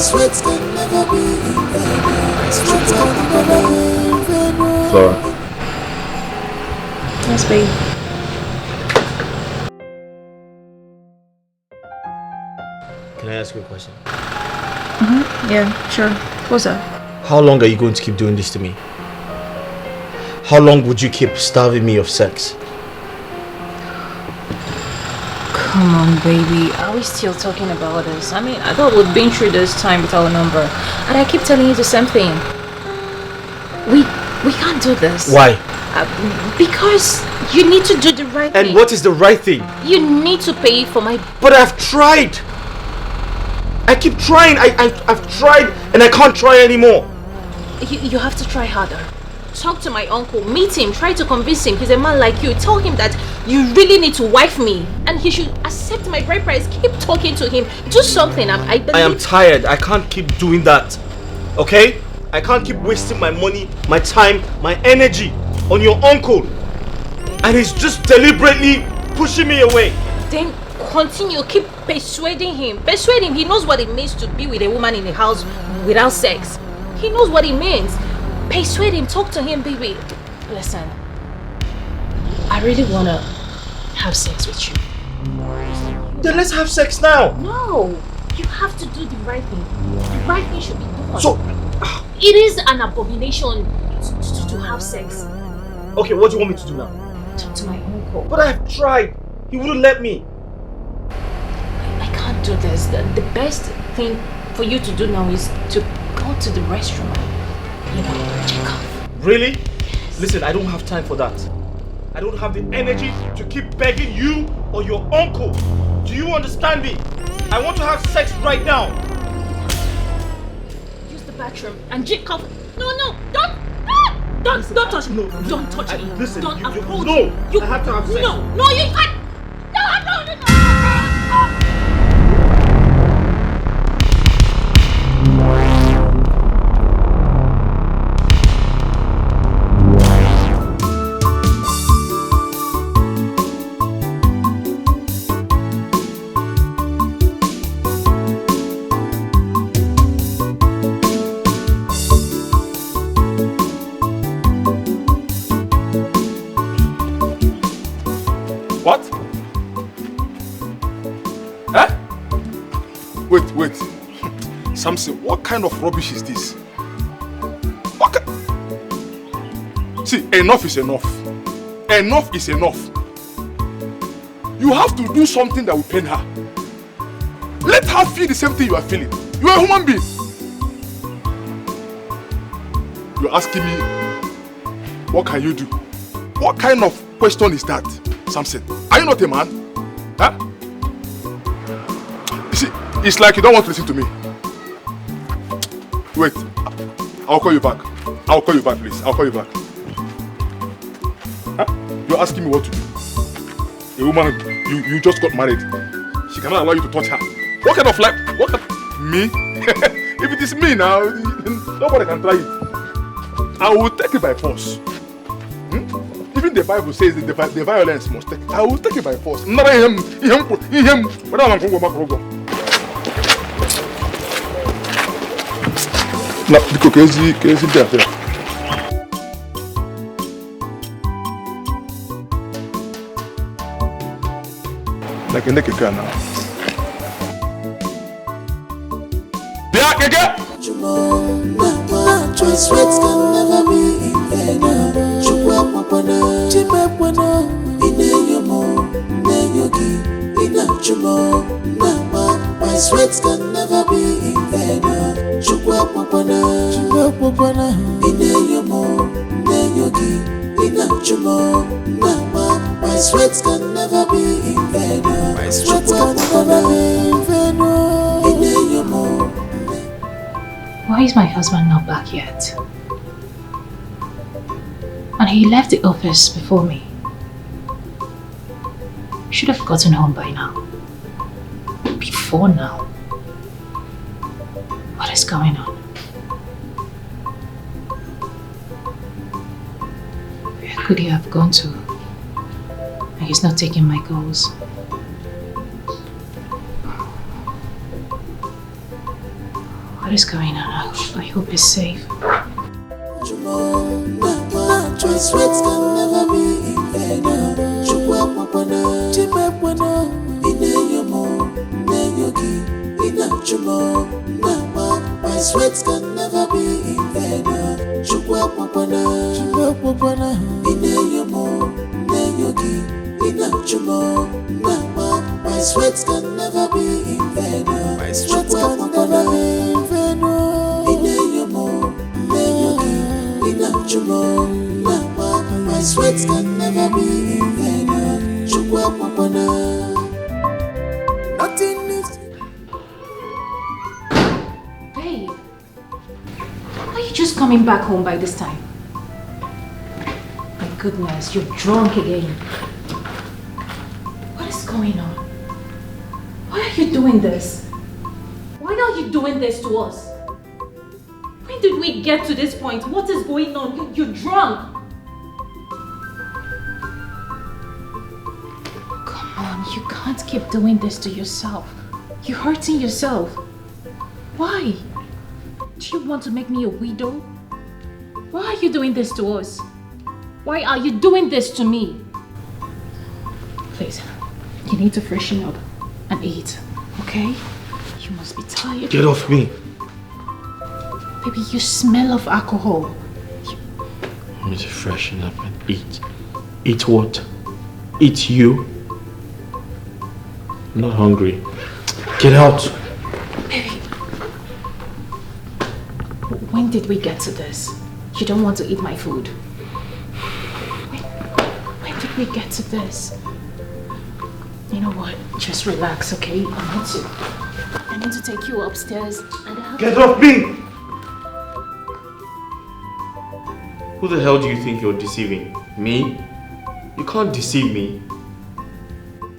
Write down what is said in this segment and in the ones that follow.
Flora. Yes, babe. Can I ask you a question? Yeah, sure. What's up? How long are you going to keep doing this to me? How long would you keep starving me of sex? Come on, baby. Are we still talking about this? I mean, I thought we'd been through this time with our number. And I keep telling you the same thing. We can't do this. Why? Because you need to do the right thing. And what is the right thing? You need to pay for my... But I've tried. I keep trying. I've tried and I can't try anymore. You have to try harder. Talk to my uncle, meet him, try to convince him. He's a man like you. Tell him that you really need to wife me and he should accept my bride price. Keep talking to him. Do something. I am tired. I can't keep doing that. Okay? I can't keep wasting my money, my time, my energy on your uncle. And he's just deliberately pushing me away. Then continue. Keep persuading him. Persuade him. He knows what it means to be with a woman in the house without sex. He knows what it means. Persuade him, talk to him, baby. Listen, I really wanna have sex with you. Then let's have sex now. No, you have to do the right thing. The right thing should be done. So, it is an abomination to have sex. Okay, what do you want me to do now? Talk to my uncle. But I've tried. He wouldn't let me. I can't do this. The best thing for you to do now is to go to the restroom. Check off. Really? Yes. Listen, I don't have time for that. I don't have the energy to keep begging you or your uncle. Do you understand me? I want to have sex right now. Use the bathroom and check off. No, don't touch me. No, don't touch me. Listen, don't approach. No, I have to have sex. No, you can't. No. What? Eh? Wait. Samson, what kind of rubbish is this? See, enough is enough. Enough is enough. You have to do something that will pain her. Let her feel the same thing you are feeling. You are a human being. You're asking me, what can you do? What kind of question is that, Samson? Are you not a man? Huh? You see, it's like you don't want to listen to me. Wait, I'll call you back. I'll call you back, please. I'll call you back. Huh? You're asking me what to do. A woman, you just got married. She cannot allow you to touch her. What kind of life? What kind of... Me? If it is me now, nobody can try it. I will take it by force. Even the Bible says that the violence must take. I will take it by force. No, because crazy death. Like a naked girl now. Sweats can never be in vain. My sweats can never be in vain. My sweats can never be in vain. My sweats can never be in vain. Why is my husband not back yet? And he left the office before me. Should have gotten home by now. Before now. What is going on? Where could he have gone to? And he's not taking my calls. What is going on? I hope he's safe. My sweats can never be in vain. My sweats can never be in vain. My sweats can never be in vain. My sweats can never be in vain. My sweats can never be in vain. Nothing is. Babe, are you just coming back home by this time? My goodness, you're drunk again. What is going on? Why are you doing this? Why are you doing this to us? When did we get to this point? What is going on? You're drunk. Come on, you can't keep doing this to yourself. You're hurting yourself. Why? Do you want to make me a widow? Why are you doing this to us? Why are you doing this to me? Please, you need to freshen up and eat, okay? You must be tired. Get off me. Baby, you smell of alcohol. I need to freshen up and eat. Eat what? Eat you? I'm not hungry. Get out. Baby. When did we get to this? You don't want to eat my food. When did we get to this? You know what? Just relax, okay? I need to take you upstairs and Get off me! Who the hell do you think you're deceiving? Me? You can't deceive me.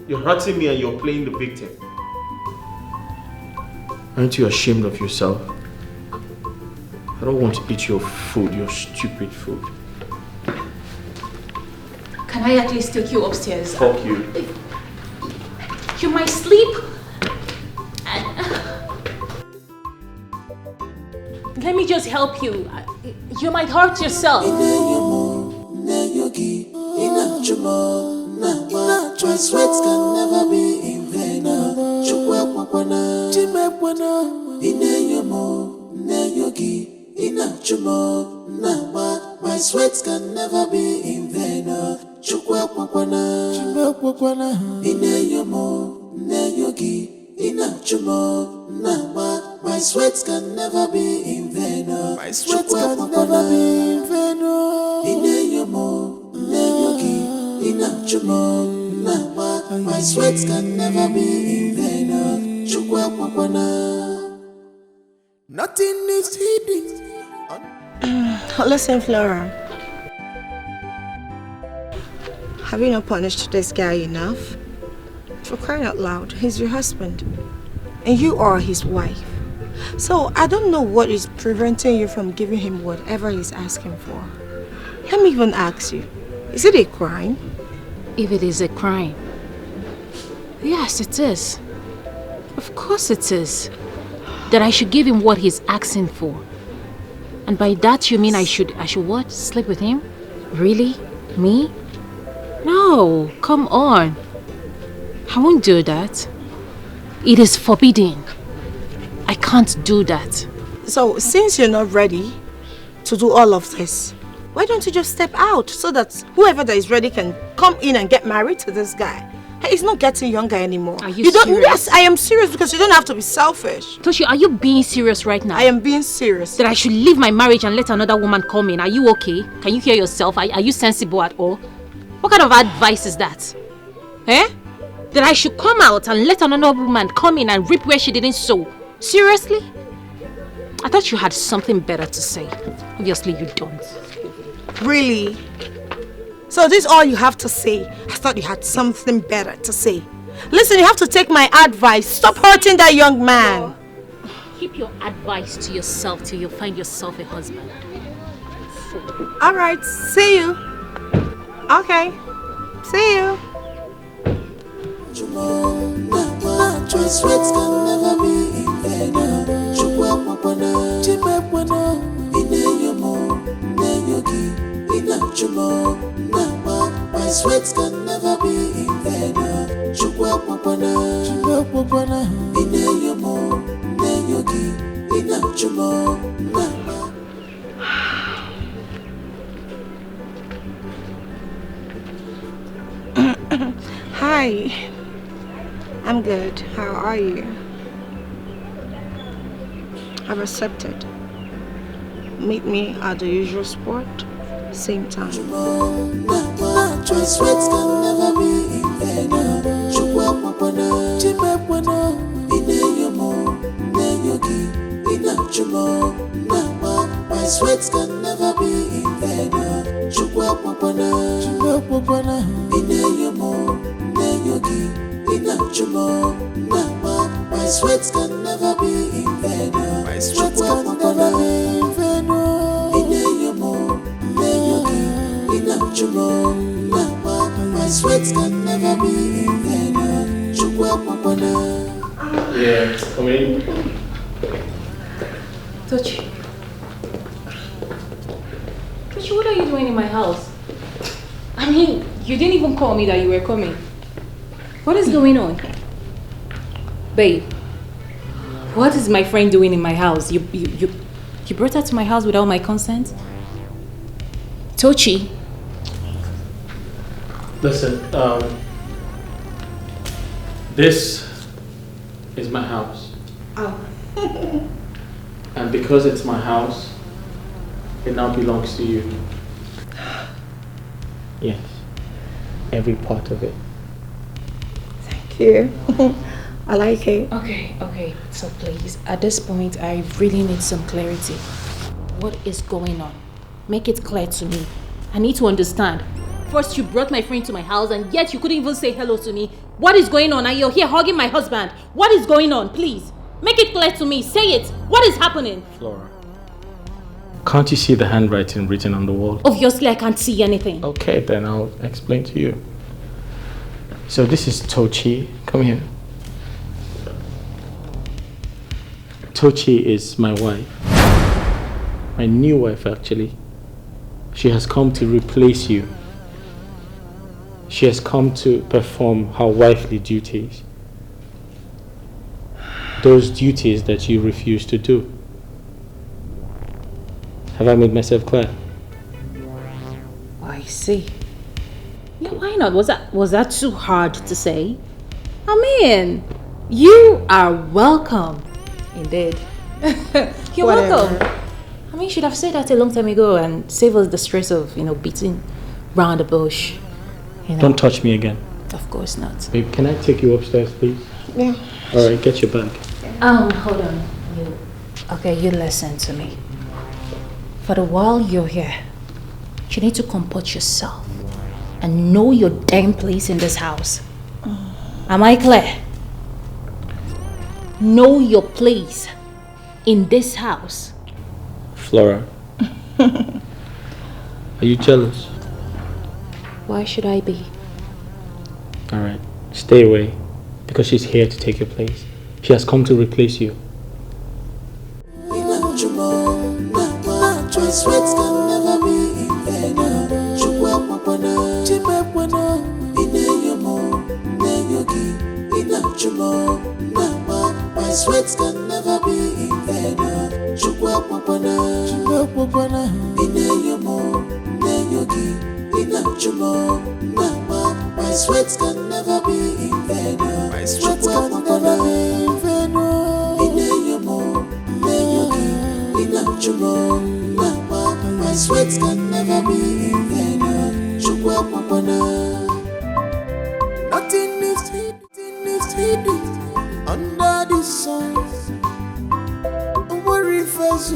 You're hurting me and you're playing the victim. Aren't you ashamed of yourself? I don't want to eat your food, your stupid food. Can I at least take you upstairs? Fuck you. You might sleep. Let me just help you. You might hurt yourself. My sweats can never be in vain. My sweats can never be in vain. My sweats can never be in vain. My sweats can never be in vain. My sweats can never be in vain. Nothing is hidden. Listen, Flora. Have you not punished this guy enough? For crying out loud, he's your husband. And you are his wife. So I don't know what is preventing you from giving him whatever he's asking for. Let me even ask you, is it a crime? If it is a crime, yes, it is. Of course it is. That I should give him what he's asking for. And by that you mean I should what? Sleep with him? Really? Me? No, come on. I won't do that. It is forbidden. I can't do that. So since you're not ready to do all of this, why don't you just step out so that whoever that is ready can come in and get married to this guy? He's not getting younger anymore. Are you serious? Yes, I am serious because you don't have to be selfish. Toshi, are you being serious right now? I am being serious. That I should leave my marriage and let another woman come in. Are you okay? Can you hear yourself? Are you sensible at all? What kind of advice is that? Eh? That I should come out and let another woman come in and reap where she didn't sow. Seriously? I thought you had something better to say. Obviously you don't. Really? So this is all you have to say? I thought you had something better to say. Listen, you have to take my advice. Stop hurting that young man. Keep your advice to yourself till you find yourself a husband. Alright, see you. Okay, see you. My sweats can never be in vain. My sweat can never be in vain. Chukwa popana, ineyomo, neyogi, inachumo, nama. Hi, I'm good. How are you? I've accepted. Meet me at the usual spot, same time. My sweat can never be in vain. Chukwa popana, ineyomo, neyogi, inachumo, nama. My sweat can never be in vain. Chukwa popana, ineyomo, neyogi, inachumo, nama. My sweat can never be in vain. My sweat can never be in vain. Ineyomo, neyogi, inachumo, nama. My sweat can never be in vain. Chukwa popana. Yeah, come in. Tochi, what are you doing in my house? I mean, you didn't even call me that you were coming. What is going on? Babe, what is my friend doing in my house? You brought her to my house without my consent? Tochi. Listen, this is my house. Oh. And because it's my house, it now belongs to you. Yes, every part of it. Thank you. I like it. Okay. So please, at this point, I really need some clarity. What is going on? Make it clear to me. I need to understand. First, you brought my friend to my house, and yet you couldn't even say hello to me. What is going on? And you're here hugging my husband. What is going on? Please, make it clear to me. Say it. What is happening? Flora, can't you see the handwriting written on the wall? Obviously, I can't see anything. Okay, then I'll explain to you. So this is Tochi. Come here. Tochi is my wife. My new wife, actually. She has come to replace you. She has come to perform her wifely duties. Those duties that you refuse to do. Have I made myself clear? I see. Yeah, why not? Was that too hard to say? I mean, you are welcome. Indeed. You're welcome. I mean, you should have said that a long time ago and save us the stress of, beating round the bush. Don't touch me again. Of course not. Babe, can I take you upstairs, please? Yeah. Alright, get your bag. Hold on. You listen to me. For the while you're here, you need to comport yourself and know your damn place in this house. Am I clear? Know your place in this house. Flora, are you jealous? Why should I be? Alright, stay away, because she's here to take your place. She has come to replace you. My sweat can never be in vain. Chukwa popana, chimepwana, ineyomo, neyogi, inachumo, nama. My sweat can never be in vain. Chukwa popana, ineyomo, neyogi, inachumo, nama. My sweat can never be in vain. My sweat can never be in vain. Ineyomo, neyogi, inachumo, nama. My sweat can never be in vain. Chukwa popana. Nothing is hidden under the sun. Worry first,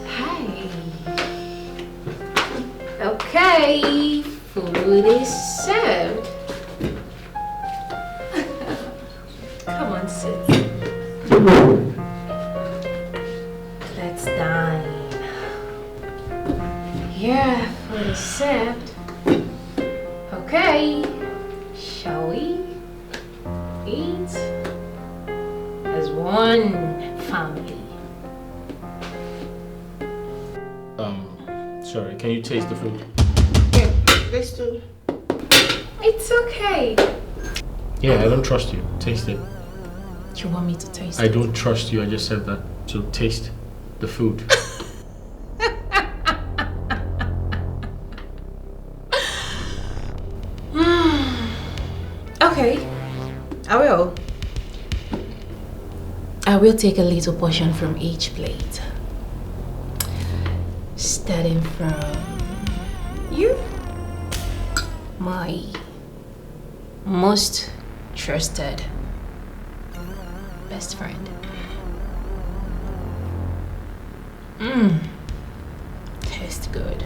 Hi. Okay, food is served. Come on, sit. Let's dine. Yeah, food is served. Okay, shall we eat as one family? Sorry, can you taste the food? Yeah, let's do. It's okay. Yeah, I don't trust you. Taste it. You want me to taste I it? don't trust you, I just said that. So taste the food. Okay, I will. I will take a little portion from each plate. Starting from you, my most trusted best friend. Tastes good.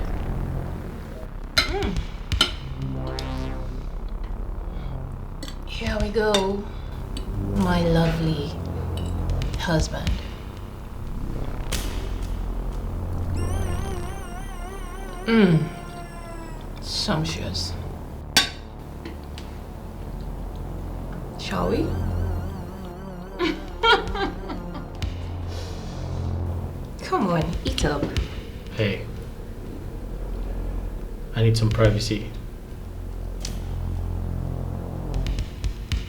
Here we go, my lovely husband. Sumptuous. Shall we? Come on, eat up. Hey. I need some privacy.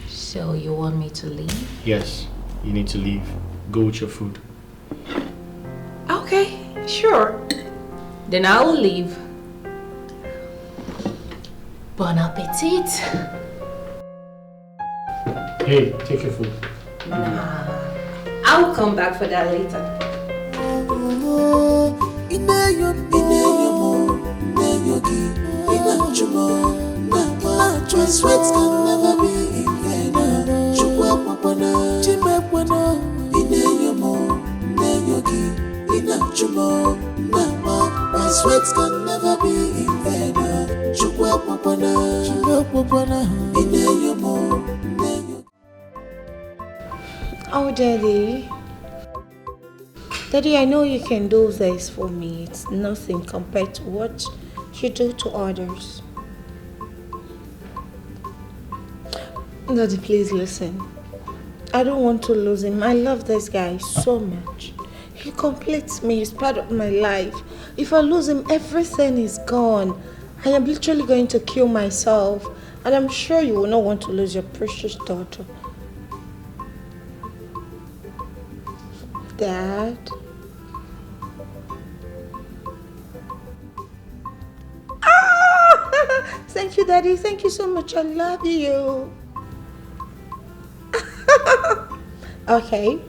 So you want me to leave? Yes, you need to leave. Go with your food. Okay, sure. Then I will leave. Bon appetit. Hey, take your food. I'll come back for that later. Sweat can never be in vain. My sweat can never be in vain. Oh, Daddy. Daddy, I know you can do this for me. It's nothing compared to what you do to others. Daddy, please listen. I don't want to lose him. I love this guy so much. He completes me. He's part of my life. If I lose him, everything is gone. I am literally going to kill myself. And I'm sure you will not want to lose your precious daughter. Dad? Ah! Thank you, Daddy. Thank you so much. I love you. Okay.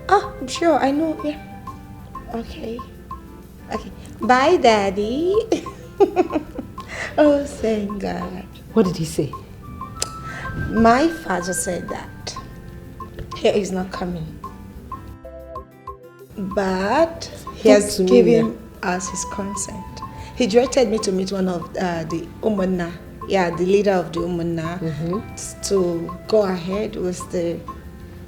Oh, I'm sure. I know. Yeah. Okay. Okay. Bye, Daddy. Oh, thank God. What did he say? My father said that he is not coming. But he has given us his consent. He directed me to meet one of the Umana. Yeah, the leader of the Umana to go ahead with the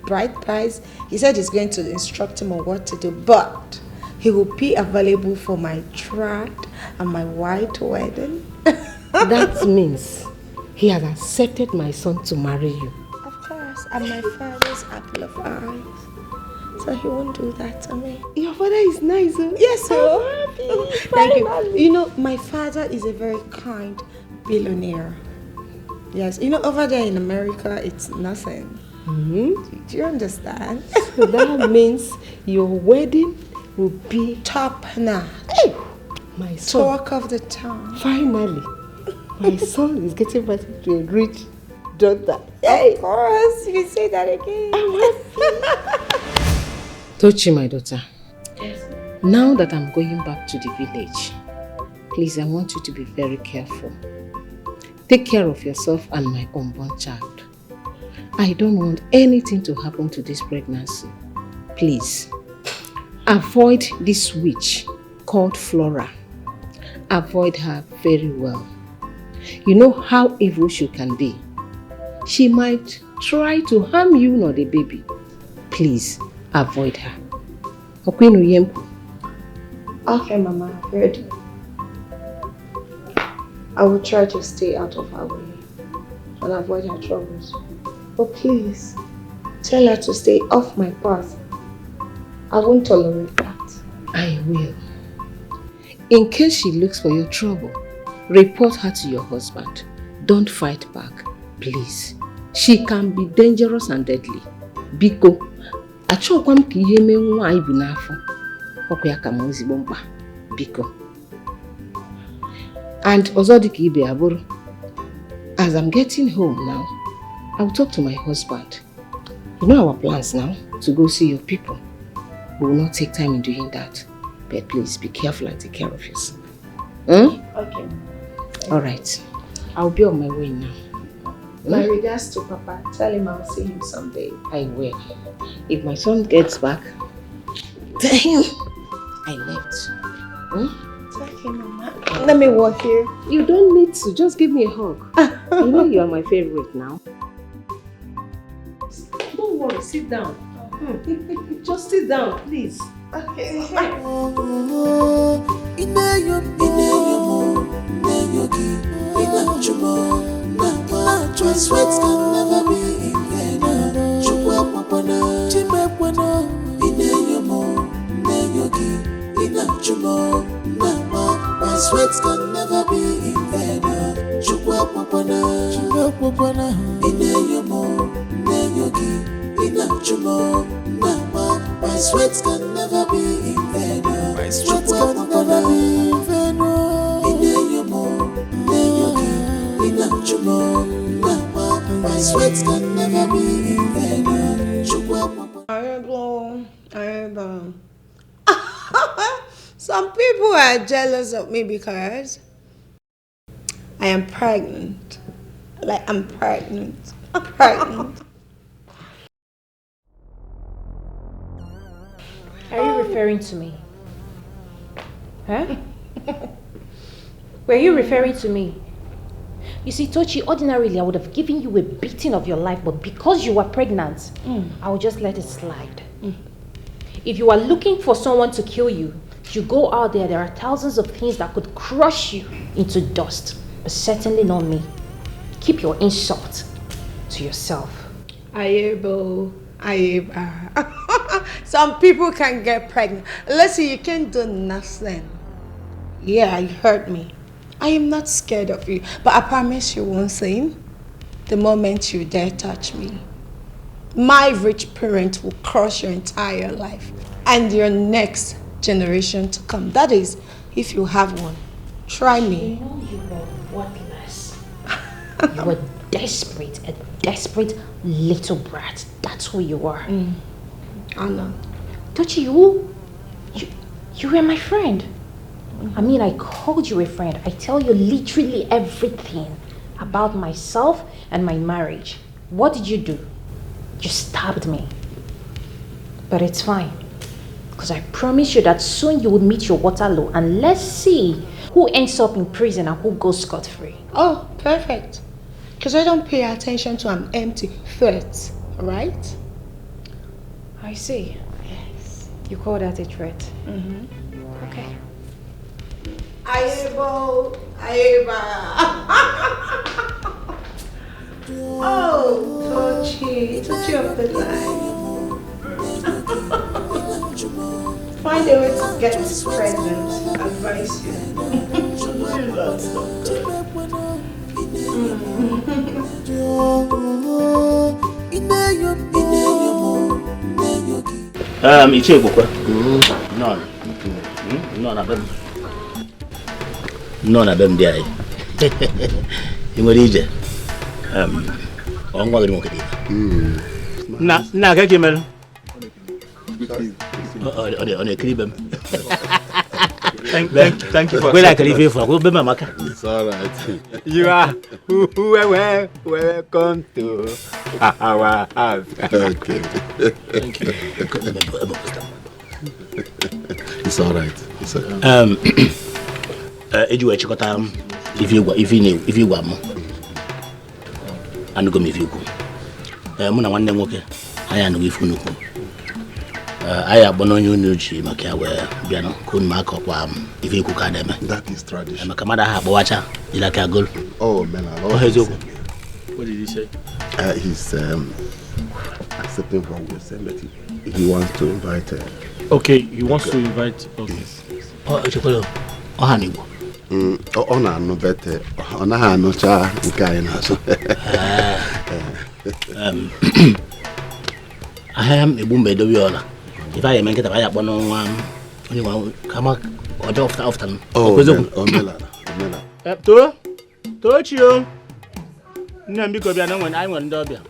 bride price. He said he's going to instruct him on what to do, but he will be available for my trad and my white wedding. That means he has accepted my son to marry you. Of course, I'm my father's apple of eyes. So he won't do that to me. Your father is nice, huh? Yes, sir. Thank you. You know, my father is a very kind billionaire. Yes, you know, over there in America, it's nothing. Do you understand? So that means your wedding will be Top notch. my son. Talk of the town. Finally, my son is getting married to a rich daughter. Of course, you can say that again. Tochi, my daughter. Yes. Now that I'm going back to the village, please, I want you to be very careful. Take care of yourself and my unborn child. I don't want anything to happen to this pregnancy. Please, avoid this witch called Flora. Avoid her very well. You know how evil she can be. She might try to harm you nor the baby. Please, avoid her. Okay, Mama, I've heard you. I will try to stay out of her way and avoid her troubles. But please, tell her to stay off my path. I won't tolerate that. I will. In case she looks for your trouble, report her to your husband. Don't fight back, please. She can be dangerous and deadly. Biko, achọkwa m ka ihe mee nwa anyị bu n'afọ. Ọkwa ya ka m ezigbo mkpa. Biko. And ọzọ dị ka ibe abụrụ. As I'm getting home now, I'll talk to my husband. You know our plans now to go see your people. We will not take time in doing that. But please be careful and take care of yourself. Okay. All right. I'll be on my way now. My regards to Papa. Tell him I'll see him someday. I will. If my son gets back, tell him I left. It's okay, Mama. Let me walk here. You don't need to. Just give me a hug. You know you are my favorite now. Don't worry. Sit down. Just sit down, please. Okay. My sweat can never be in vain. My sweat can never be in vain. My sweat can never be in vain. My sweat can never be in vain. My sweat can never be in vain. Some people are jealous of me because I am pregnant. Like I'm pregnant. I'm pregnant. Are you referring to me? Huh? Were you referring to me? You see, Tochi, ordinarily I would have given you a beating of your life, but because you were pregnant, I will just let it slide. If you are looking for someone to kill you, you go out there, there are thousands of things that could crush you into dust, but certainly not me. Keep your insult to yourself. Ayebo. Some people can get pregnant. Listen, you can't do nothing. Yeah, you hurt me. I am not scared of you, but I promise you one thing. The moment you dare touch me, my rich parent will crush your entire life and your next generation to come. That is, if you have one. Try me. You know you were worthless. You were desperate, a desperate little brat. That's who you are. I know. Tochi, you were my friend. I mean, I called you a friend. I tell you literally everything about myself and my marriage. What did you do? You stabbed me. But it's fine. Because I promise you that soon you would meet your Waterloo, and let's see who ends up in prison and who goes scot-free. Oh, perfect. Because I don't pay attention to an empty threat, right? I see. Yes. You call that a threat? Okay. Ayebo. Oh, Tochi of the line. Find a way to get pregnant. Advise you. Iche bukwa. No na bem dia. Imori ije. Ongwa gari mokedi. Na ga kemel. On kribem. Thank you for Where I can for go be maka. It's all right. You are welcome to our house. Okay. Thank you. It's all right. It's okay. Eju we chikota if you gwa mo. Anu go me if you go. Mu na nwanne nwoke anya anu ifu nuku. Aya bono nyunu chi maka we bia no kun ma ko kwa if you cook dem. That is tradition. Maka mada ha bowacha ila ka gol. Oh man, I love it. What did he say? He's accepting from the same, but he wants to invite Okay, he wants to invite. Okay. Oh, Chokolo. Ohanigo. Ọ na-anụ bete, ọ naghị anụcha nke anyị na-asụ. Ahịa m egbu mgbe edobe ọla. Ife anyị eme nkịta bụ anyị akpọ n'ọnwa onye nwa kama ọjọọ ọfụta m. Omenala. Tochi o. Nne m biko bịa na anyị nwere ndị ọbịa.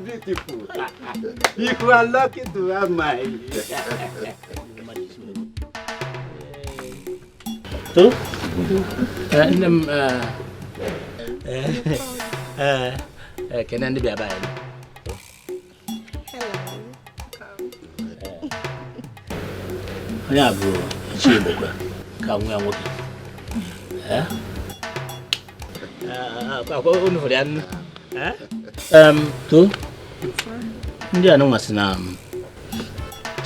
Beautiful. You are lucky to have my. Tu? Kenan dia biar baik. Ya bro, cik bro. Kau yang waktu. Aku unu horian. Tu? Dia anu masih nam.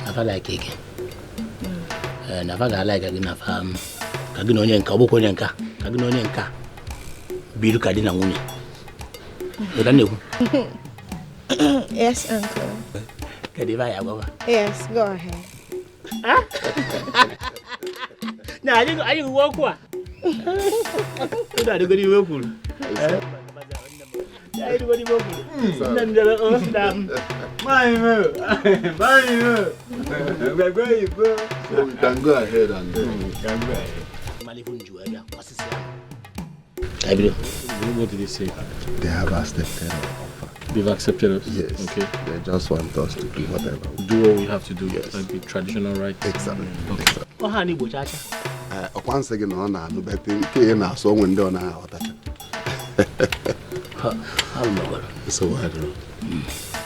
Apa lagi ke? Nafa gak lagi lagi nafa. Kagi nonye nka, obo konye nka. Kagi nonye nka. Biru kadi na ngune. Yes, uncle. Kadi ba ya baba? Yes, go ahead. Na ayu wo kwa. Udah ada gadi wo kul. Ya itu gadi wo kul. Nan dia dam. My mo. So we can go ahead and can go ahead. What did he say? They have accepted our offer. They've accepted us? Yes. Okay. They just want us to do whatever. Do what we have to do. Yes. Like the traditional rites. Exactly. Okay. Oh, honey, bochacha. Once again, on a new betting, Kena, so when done out. So I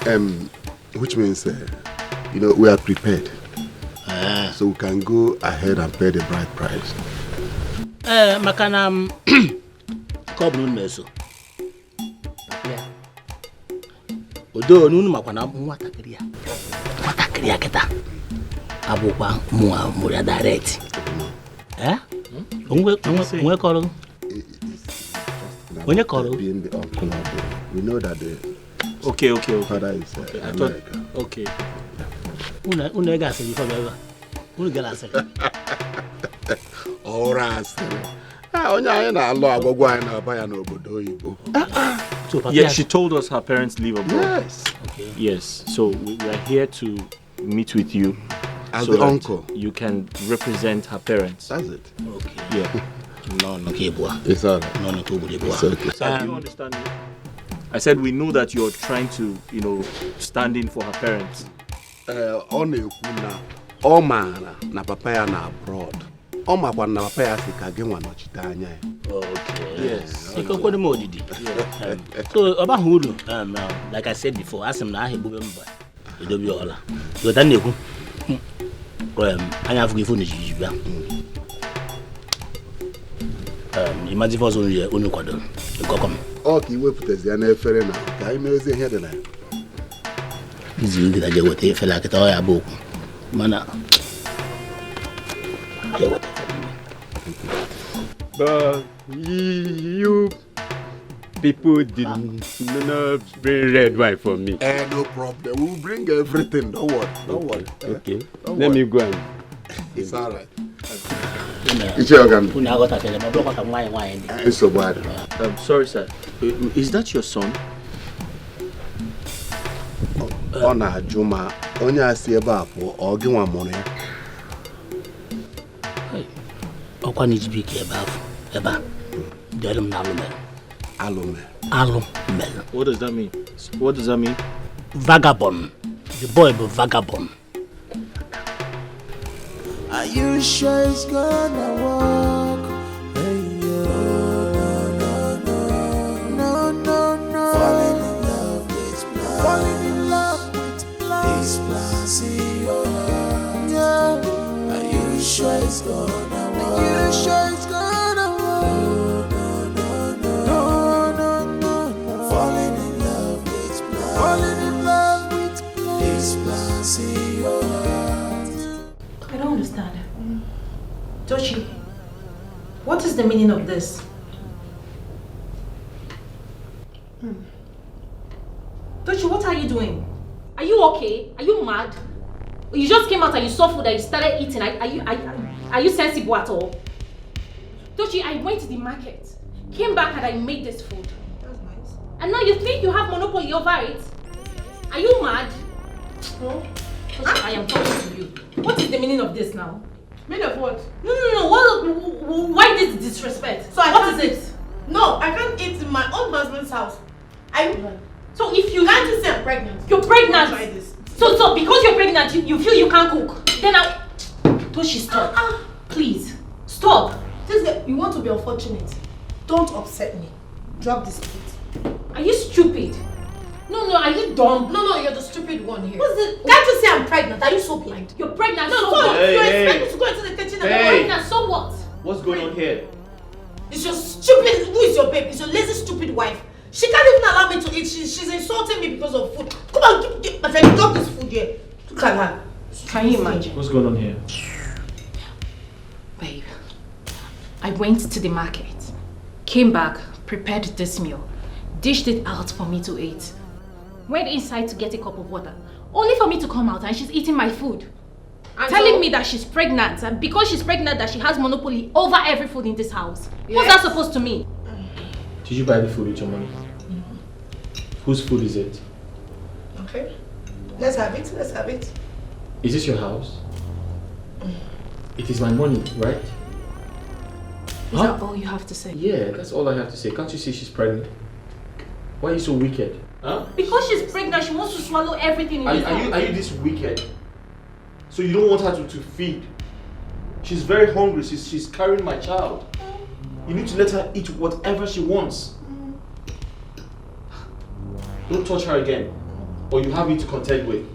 don't. Which means, we are prepared. So we can go ahead and pay the bride price. Makana kobnu meso. Yeah. Odo nunu makwana mwata kriya. Mwata kriya kita. Abukwa muya direct. Onwe koro. Onye koro. Being the uncle of the, we know that the Okay. father is American. Okay. Una gase before baba. Una galase. Ora asere. Onye anyị na-alụ agwagwa anyị na-aba ya n'obodo oyibo. Yeah, she told us her parents live abroad. Yes. Okay. Yes. So we are here to meet with you. As so the that uncle. you can represent her parents. That's it. Okay. Yeah. No, okay, boy. It's all right. No, to boy. It's okay. Sir, do you understand me? I said we know that you're trying to, stand in for her parents. Ọ na-ekwu na ọ maara na papa ya na abroad. Ọ makwa na papa ya si ka gị nwa nọchite anya ya. Okay. Yes. Iko the modidi. So about hulu, like I said before, ask him na ahebube mba. Edobi ola. So that neku. Anya afugi funu jijibia. Imagine for only unu kwado. Ikokom. Ọ ka iwepụtazi ya n'efere na ka anyị mezie ihe dị na ya. Izi ngida je wote fela kita ya boku. Mana. But you people didn't not bring red wine for me. No problem. We'll bring everything. Don't worry. Okay. Let me go and. It's all right. It's your gun. It's so bad. I'm sorry, sir. Is that your son? Ọ na-ajụ ma onye asị ebe a pụọ ọ gị nwa mụrụ ya. Ọkwa n'ijibike ebe a. Dere m na Alụme. What does that mean? Vagabond. The boy be vagabond. Are you sure it's gonna work? Hey, no. Falling in love with this plans in your heart. Yeah. Are you sure it's gonna work? Are you sure it's gonna work? No. Falling in love with this plans in your heart. I don't understand. Tochi, what is the meaning of this? Tochi, what are you doing? Are you okay? Are you mad? You just came out and you saw food and you started eating. Are you sensible at all? Tochi, I went to the market, came back and I made this food. That's nice. And now you think you have monopoly over it? Are you mad? No. Tochi, I am talking to you. What is the meaning of this now? Meaning of what? No. Why this disrespect? So what is it? No, I can't eat in my own husband's house. So if you can't you say I'm pregnant? You're pregnant. Try this. So because you're pregnant, you feel you can't cook. Then Toshi, stop. Please, stop. You want to be unfortunate. Don't upset me. Drop this plate. Are you stupid? No, are you dumb? No, you're the stupid one here. What's it? Can't you say I'm pregnant? Are you so blind? You're pregnant. No, so what? you expect me to go into the kitchen and Hey. Pregnant, so what? What's going on here? It's your stupid, who is your babe? It's your lazy stupid wife. She can't even allow me to eat. She's insulting me because of food. Come on, my friend, drop this food here. Look at her. Can you imagine? What's going on here? Babe, I went to the market, came back, prepared this meal, dished it out for me to eat. Went inside to get a cup of water, only for me to come out and she's eating my food. And telling me that she's pregnant, and because she's pregnant that she has monopoly over every food in this house. Yes. What's that supposed to mean? Did you buy the food with your money? Whose food is it? Okay. Let's have it. Is this your house? It is my money, right? Is that all you have to say? Yeah, that's all I have to say. Can't you see she's pregnant? Why are you so wicked? Huh? Because she's pregnant, she wants to swallow everything in this house. Are you this wicked? So you don't want her to feed? She's very hungry. She's carrying my child. You need to let her eat whatever she wants. Don't touch her again, or you have me to contend with.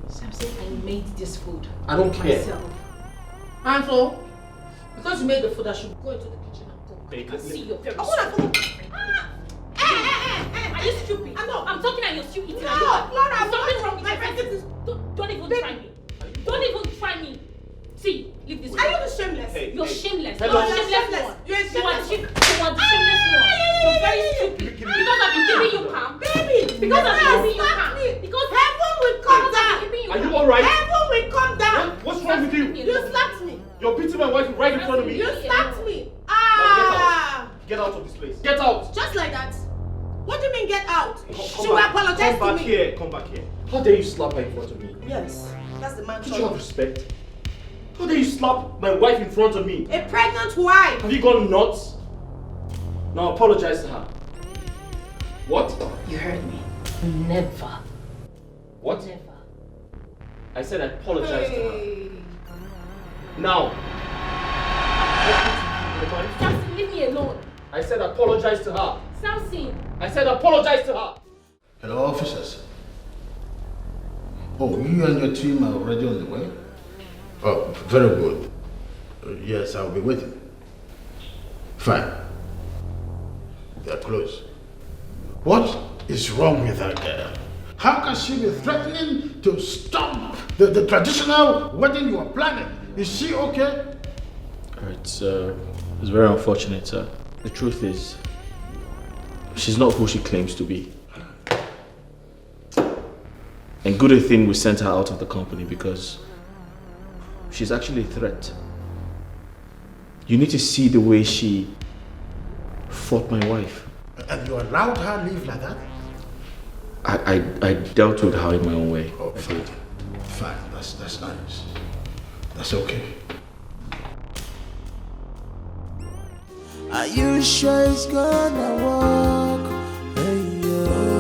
Samson, I made this food. I don't care. Myself. And so, because you made the food, I should go into the kitchen and cook. I can see your very I wanna cook. Are you stupid? I'm talking and you're still eating. No, Laura, There's something wrong with my your friend. face. Don't even try me. Don't even try me. See, leave this. Are you the shameless? You're shameless. Hello. You're shameless one. You're a You are shameless the shameless one. You're very stupid. Because I've been giving you calm. Baby, Because I've been giving you stop calm. me. Because Heaven will come down. Are you alright? Heaven will come down. What's wrong with you? You slapped me. You're beating my wife right in front of me. You slapped me. Get out of this place. Get out. Just like that. What do you mean get out? Come She will back. apologize Come to back me. here. Come back here. How dare you slap her in front of me? Yes, that's the man. Don't you have respect? How dare you slap my wife in front of me? A pregnant wife. Have you gone nuts? Now apologize to her. What? you heard me. Never. What? Never. I said I apologize to her. Now. Samson, leave me alone. I said apologize to her. Samson. I said apologize to her. Hello, officers. Oh, you and your team are already on the way? Oh, very good. Yes, I'll be waiting. Fine. They're close. What is wrong with that girl? How can she be threatening to stop the traditional wedding you are planning? Is she okay? It's very unfortunate, sir. The truth is, she's not who she claims to be. And good a thing we sent her out of the company because she's actually a threat. You need to see the way she fought my wife. And you allowed her live like that? I dealt with her in my own way. Oh, fine. Fine, that's nice. That's okay. Are you sure it's gonna work? Hey, no.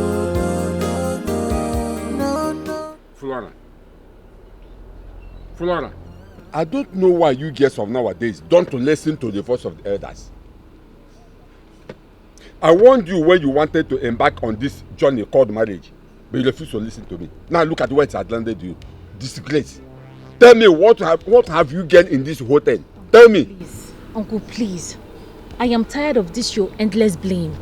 Flora, I don't know why you girls of nowadays don't listen to the voice of the elders. I warned you when you wanted to embark on this journey called marriage, but you refused to listen to me. Now look at where it has landed you. Disgrace. Tell me what have you gained in this hotel? Tell me. Please, Uncle, please. I am tired of this your endless blame.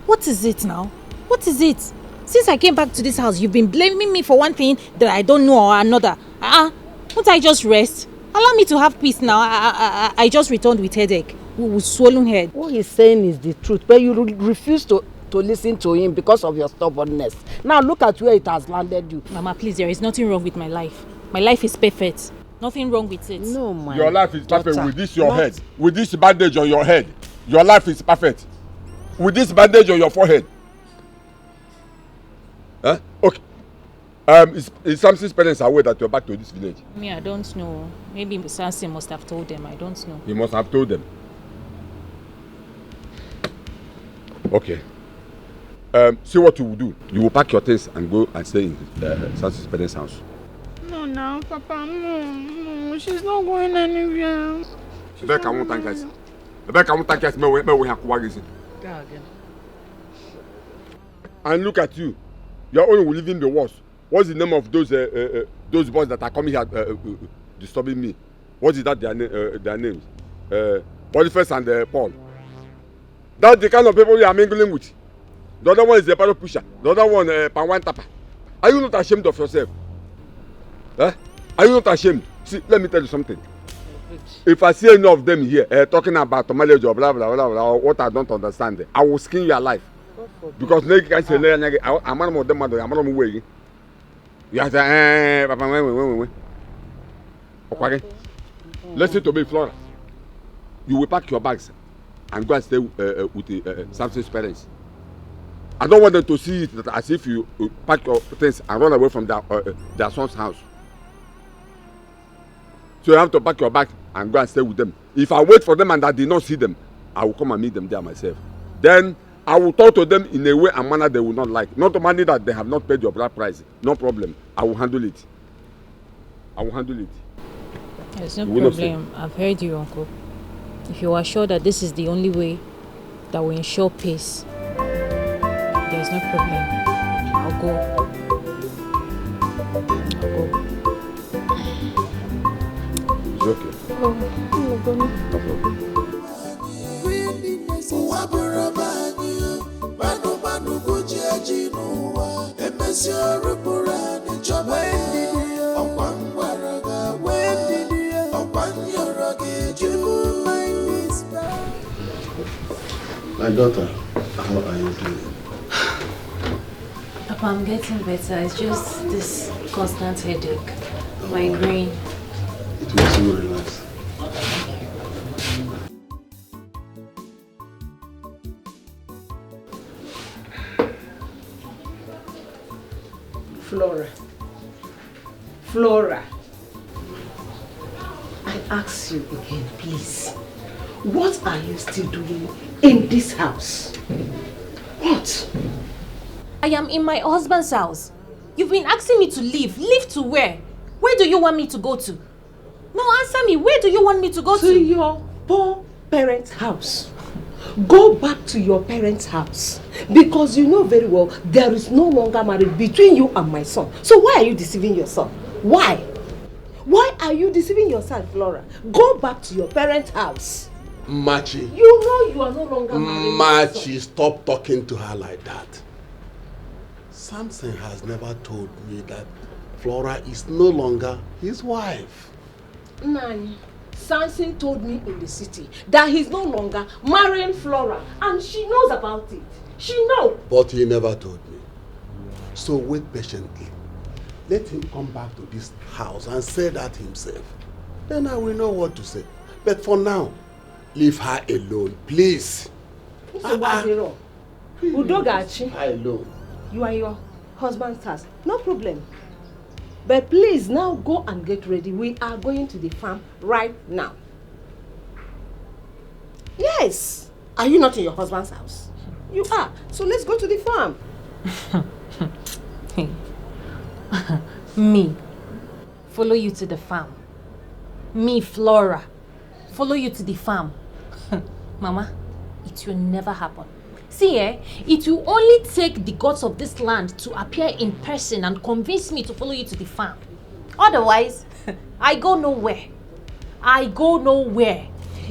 What is it now? What is it? Since I came back to this house, you've been blaming me for one thing that I don't know or another. Won't I just rest? Allow me to have peace now. I just returned with headache. with swollen head. What he's saying is the truth, but you refuse to listen to him because of your stubbornness. Now look at where it has landed you. Mama, please, there is nothing wrong with my life. My life is perfect. Nothing wrong with it. No, my Your life is perfect daughter. with this your head. With this bandage on your head. Your life is perfect. With this bandage on your forehead. Huh? Okay. Is Samson's parents aware that you're back to this village? Me, I don't know. Maybe Samson must have told them. I don't know. He must have told them. Okay. See what you will do. You will pack your things and go and stay in Samson's parents' house. No, Papa, no, she's not going anywhere. Rebecca won't thank us. Rebecca won't thank us. And look at you. You're only living the worst. What's the name of those boys that are coming here disturbing me? What is that their names? Boniface and Paul. That's the kind of people you are mingling with. The other one is a pedal pusher. The other one Panwan Tapa. Are you not ashamed of yourself? Huh? Are you not ashamed? See, let me tell you something. If I see any of them here talking about marriage or blah blah blah blah, what I don't understand, I will skin you alive. Because they can say, I'm not more than mother, I'm not way. You have to, Papa, wait. Okay. Listen to me, Flora. You will pack your bags and go and stay with Samson's parents. I don't want them to see it as if you pack your things and run away from their son's house. So you have to pack your bag and go and stay with them. If I wait for them and I did not see them, I will come and meet them there myself. Then I will talk to them in a way and manner they will not like. Not money that they have not paid your bride price. No problem. I will handle it. There's no problem. I've heard you, Uncle. If you are sure that this is the only way that will ensure peace, there's no problem. I'll go. It's okay. Oh, no problem. My daughter, how are you doing? Papa, I'm getting better. It's just this constant headache. Migraine. It makes you relax. Flora, I ask you again, please. What are you still doing in this house? What? I am in my husband's house. You've been asking me to leave. Leave to where? Where do you want me to go to? No, answer me. Where do you want me to go to? To your poor parents' house. Go back to your parents' house. Because you know very well there is no longer marriage between you and my son. So why are you deceiving yourself? Why? Why are you deceiving yourself, Flora? Go back to your parents' house. Machi. You know you are no longer married. Machi, stop talking to her like that. Samson has never told me that Flora is no longer his wife. Nani, Samson told me in the city that he's no longer marrying Flora, and she knows about it. She knows. But he never told me. So wait patiently. Let him come back to this house and say that himself. Then I will know what to say. But for now, leave her alone, please. Udogachi, I alone. you are your husband's house. No problem. But please now go and get ready. We are going to the farm right now. Yes. Are you not in your husband's house? You are. So let's go to the farm. Me. Follow you to the farm. Me, Flora. Follow you to the farm. Mama, it will never happen. See, it will only take the gods of this land to appear in person and convince me to follow you to the farm. Otherwise, I go nowhere.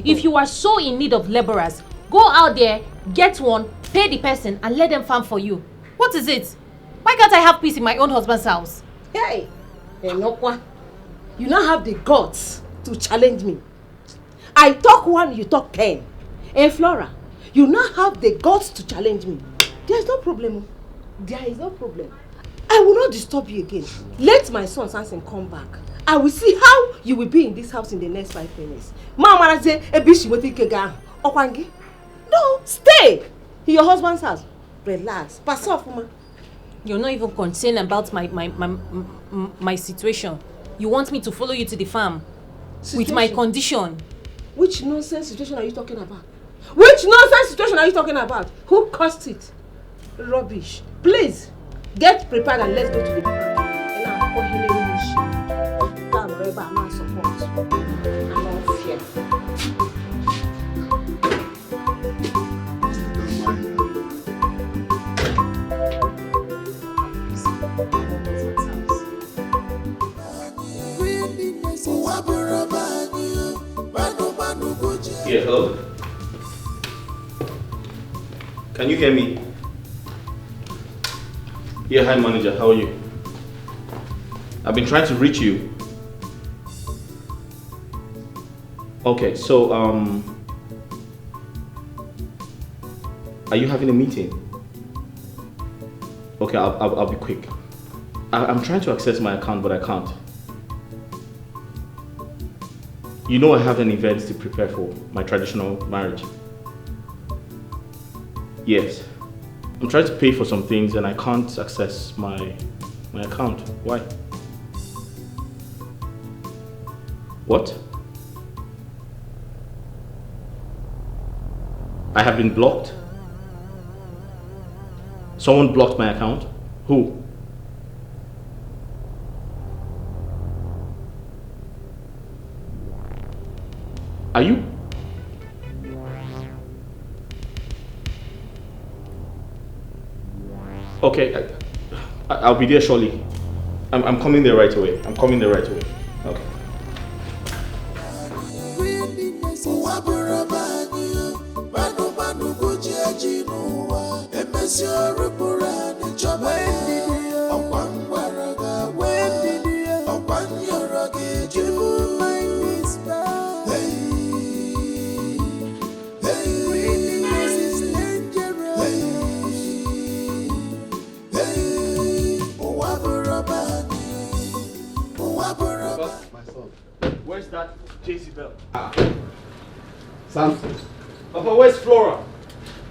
If you are so in need of laborers, go out there, get one, pay the person, and let them farm for you. What is it? Why can't I have peace in my own husband's house? Hey, Enokwa, you now have the guts to challenge me. I talk one, you talk 10. And Flora, you now have the guts to challenge me. There is no problem. There is no problem. I will not disturb you again. Let my son Samson come back. I will see how you will be in this house in the next 5 minutes. Mama say a bishi weti Okwangi. No, stay in your husband's house. Relax. Pass off, Mama. You're not even concerned about my situation. You want me to follow you to the farm with my condition. Which nonsense situation are you talking about? Which nonsense situation are you talking about? Who caused it? Rubbish. Please, get prepared and let's go to the farm. And I'm not support. I'm not fear. Yeah, hello? Can you hear me? Yeah, hi manager, how are you? I've been trying to reach you. Okay, so are you having a meeting? Okay, I'll be quick. I'm trying to access my account, but I can't. You know I have an event to prepare for, my traditional marriage. Yes. I'm trying to pay for some things and I can't access my account. Why? What? I have been blocked? Someone blocked my account? Who? Are you? Okay, I'll be there shortly. I'm coming there right away. I'm coming there right away. Okay. Where's that Jezebel? Samson. Papa, where's Flora?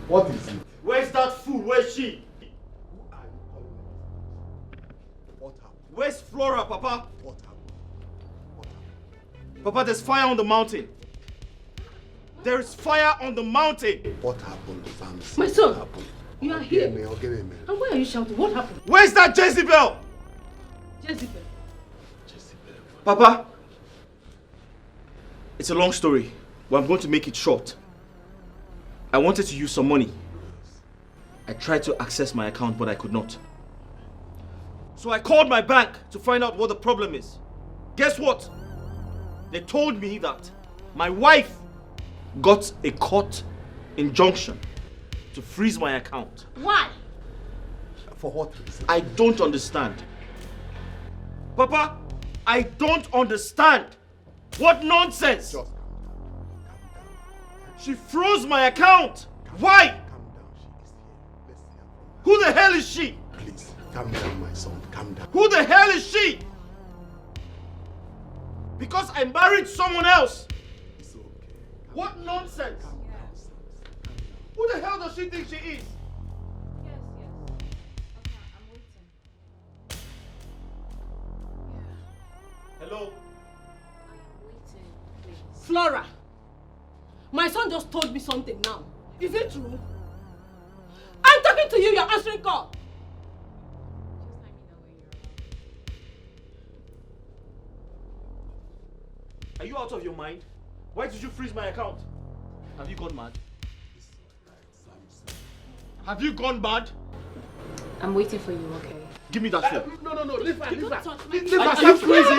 What is it? Where's that fool? Where's she? What happened? Where's Flora, Papa? What happened? What happened? Papa, there's fire on the mountain. There is fire on the mountain. What happened, Samson? My son, What happened? you are here. I'll give him And why are you shouting? What happened? Where's that Jezebel? Jezebel. Papa, it's a long story, but I'm going to make it short. I wanted to use some money. I tried to access my account, but I could not. So I called my bank to find out what the problem is. Guess what? They told me that my wife got a court injunction to freeze my account. Why? For what reason? I don't understand. Papa, I don't understand. What nonsense! Just She froze my account. Why? calm down. She is here. Let's hear from her. Who the hell is she? Please, calm down, my son. Calm down. Who the hell is she? Because I married someone else. It's okay. What nonsense? Calm down, Samson. Calm down. Who the hell does she think she is? Yes. Okay, I'm waiting. Hello? I am waiting, please. Flora, my son just told me something now. Is it true? I'm talking to you, you're answering call. Are you out of your mind? Why did you freeze my account? Have you gone mad? Have you gone mad? I'm waiting for you, okay? Give me that phone. No, leave her. Leave her. Are you crazy?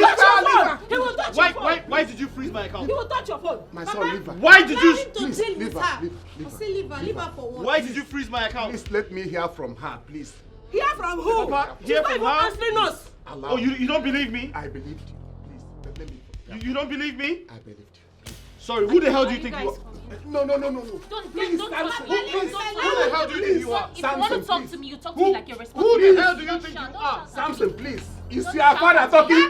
He will touch your phone. Why did you freeze my account? He will touch your phone. My son, leave her. Why did you... Please, leave her. Leave her. Leave her for what? Why did you freeze my account? Please let me hear from her, please. Hear from who? Papa, She's hear not from even her? answering us. Allow Oh, you don't believe me? I believed you. Please, let me. You don't believe me? I believed you. Sorry, who the hell do you think you are? No. Don't touch me. Please, Don't who the hell do you think you are? If you want to talk to me, you talk to me like you're Who responsible. the hell do you think you are? Samson, please. Is your father talking to you?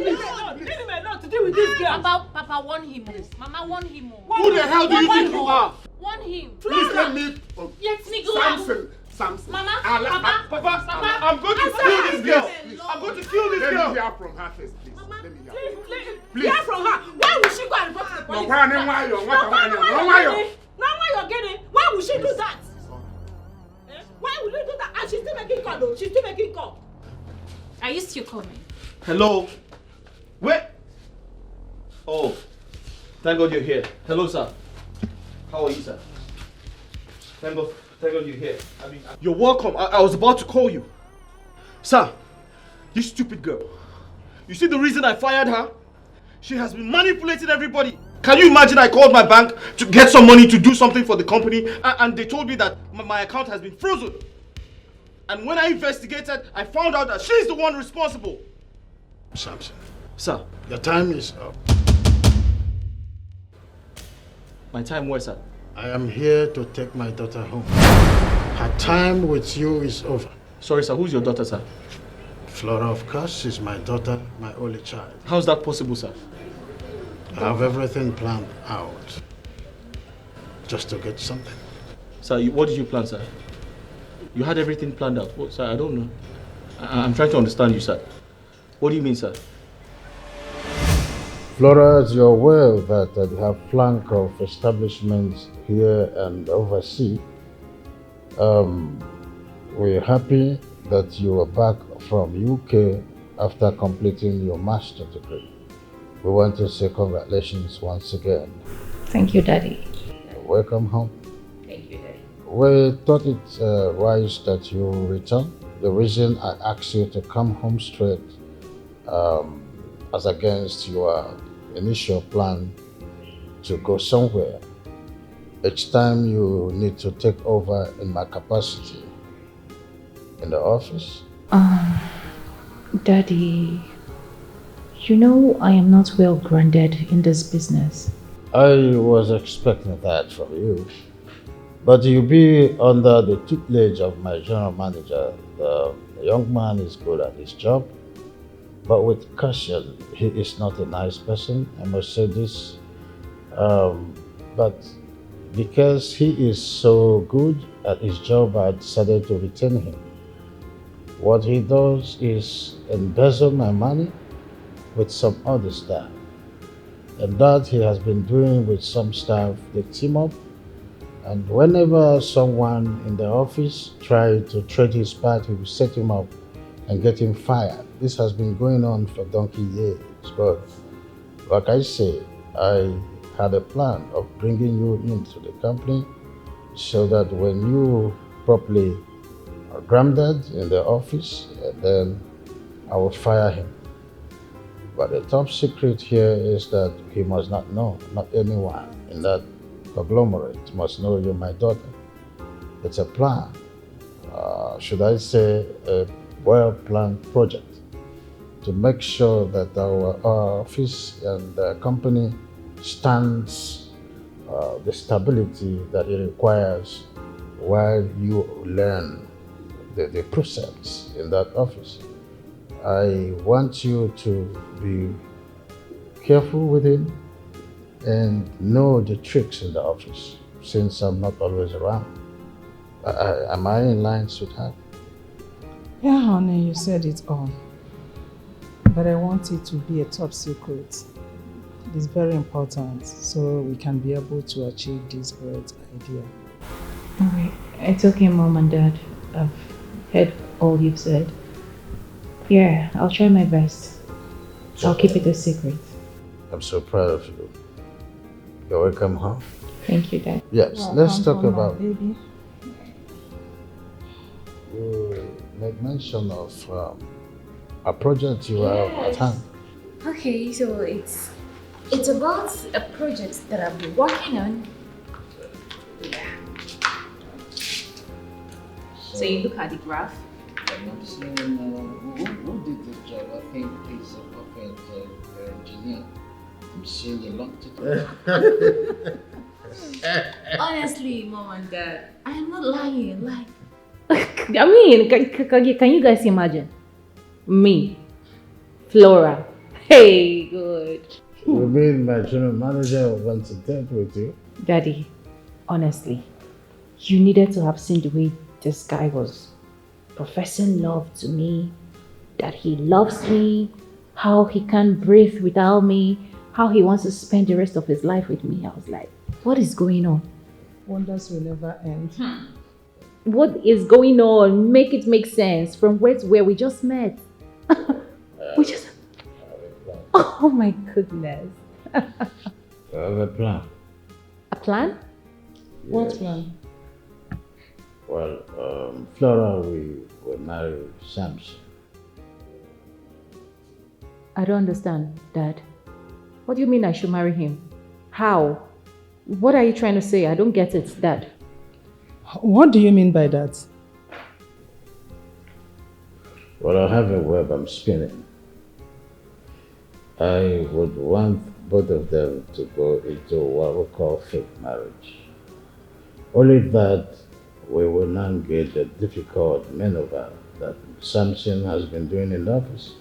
Leave him alone to deal with this girl. Papa, warn him. Mama, warn him. Who the hell do you think you are? Warn him. Please let me. Let me go. Samson. Mama, Papa, I'm going to kill this girl. I'm going to kill this girl. Let me hear from her first, please. Let me hear. Please. Hear from her. Why would she go and report to the police? Why would she do that? Why would you do that? And she's still making call though. She's still making call. Are you still coming? Hello? Where? Oh, thank God you're here. Hello, sir. How are you, sir? Thank God you're here. You're welcome. I was about to call you. Sir, you stupid girl. You see the reason I fired her? She has been manipulating everybody. Can you imagine I called my bank to get some money to do something for the company and they told me that my account has been frozen. And when I investigated, I found out that she's the one responsible. Samson. Sir. Your time is up. My time where, sir? I am here to take my daughter home. Her time with you is over. Sorry, sir. Who's your daughter, sir? Flora, of course, is my daughter, my only child. How's that possible, sir? I have everything planned out. Just to get something. Sir, what did you plan, sir? You had everything planned out. What, sir, I don't know. I'm trying to understand you, sir. What do you mean, sir? Flora, as you're aware that we have flank of establishments here and overseas, we're happy that you are back from UK after completing your master's degree. We want to say congratulations once again. Thank you, Daddy. Welcome home. Thank you, Daddy. We thought it wise that you return. The reason I asked you to come home straight as against your initial plan to go somewhere. Each time you need to take over in my capacity in the office. Daddy, you know I am not well grounded in this business. I was expecting that from you. But you'll be under the tutelage of my general manager. The young man is good at his job, but with caution, he is not a nice person, I must say this. But because he is so good at his job, I decided to retain him. What he does is embezzle my money with some other staff. And that he has been doing with some staff. They team up, and whenever someone in the office tries to trade his part, he will set him up and get him fired. This has been going on for donkey years. But like I say, I had a plan of bringing you into the company so that when you properly are grounded in the office, then I will fire him. But the top secret here is that he must not know, not anyone in that conglomerate must know you're my daughter. It's a plan, should I say a well-planned project to make sure that our office and the company stands the stability that it requires while you learn the precepts in that office. I want you to be careful with him and know the tricks in the office, since I'm not always around. Am I in line, sweetheart? Yeah, honey, you said it all. But I want it to be a top secret. It's very important so we can be able to achieve this great idea. Okay, it's okay, Mom and Dad. I've heard all you've said. Yeah, I'll try my best. I'll keep it a secret. I'm so proud of you. You're welcome home. Thank you, Dad. Yes, let's talk about. Baby. You made mention of a project you have at hand. Okay, so it's about a project that I've been working on. Yeah. So you look at the graph. I'm saying, who did the job? I think it's a perfect engineer. I'm seeing a lot to do. Honestly, Mom and Dad, I am not lying. Like, I mean, can you guys imagine? Me, Flora. Hey, good. You mean my general manager wants to date with you? Daddy, honestly, you needed to have seen the way this guy was professing love to me, that he loves me, how he can't breathe without me, how he wants to spend the rest of his life with me. I was like, what is going on? Wonders will never end. What is going on? Make it make sense. From where to where? We just met. We just... Oh my goodness. I have a plan. A plan? What plan? Well, Flora will marry Samson. I don't understand, Dad. What do you mean I should marry him? How? What are you trying to say? I don't get it, Dad. What do you mean by that? Well, I have a web I'm spinning. I would want both of them to go into what we call fake marriage. Only that we will not get the difficult maneuver that Samson has been doing in the office.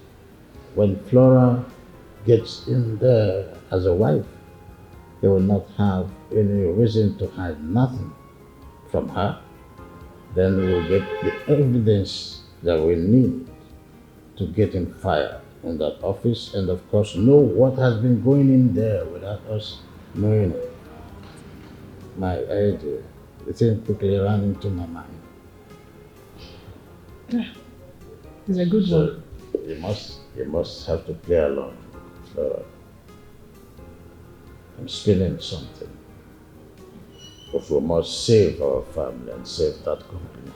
When Flora gets in there as a wife, they will not have any reason to hide nothing from her. Then we will get the evidence that we need to get him fired in that office, and of course know what has been going in there without us knowing it. My idea, the thing quickly ran into my mind. It's a good one. You must have to play along. I'm spinning something. But we must save our family and save that company.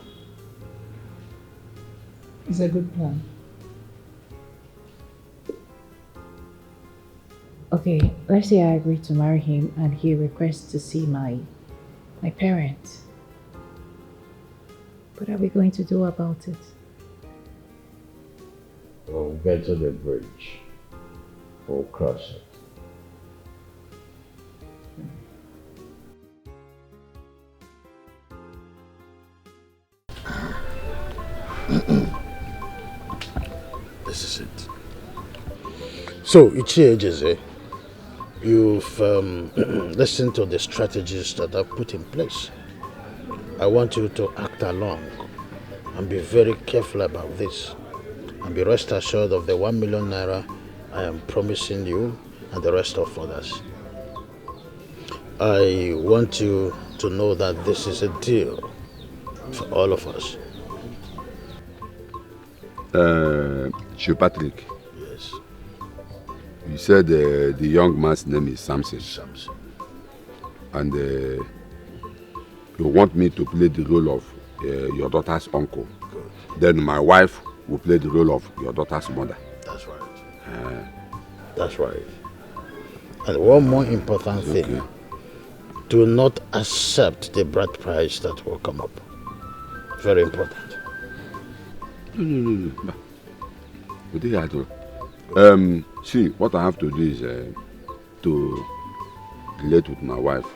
It's a good plan. Okay, let's say I agree to marry him and he requests to see my parents. What are we going to do about it? We'll get to the bridge. We'll cross it. This is it. So, Ichie Ejeze, you've listened to the strategies that I've put in place. I want you to act along and be very careful about this. And be rest assured of the 1 million naira I am promising you and the rest of others. I want you to know that this is a deal for all of us. Chief Patrick. Yes. You said the young man's name is Samson. Samson. And you want me to play the role of your daughter's uncle. Good. Then my wife will play the role of your daughter's mother. That's right. That's right. And one more important thing. Do not accept the bride price that will come up. Very important. No. See, what I have to do is to relate with my wife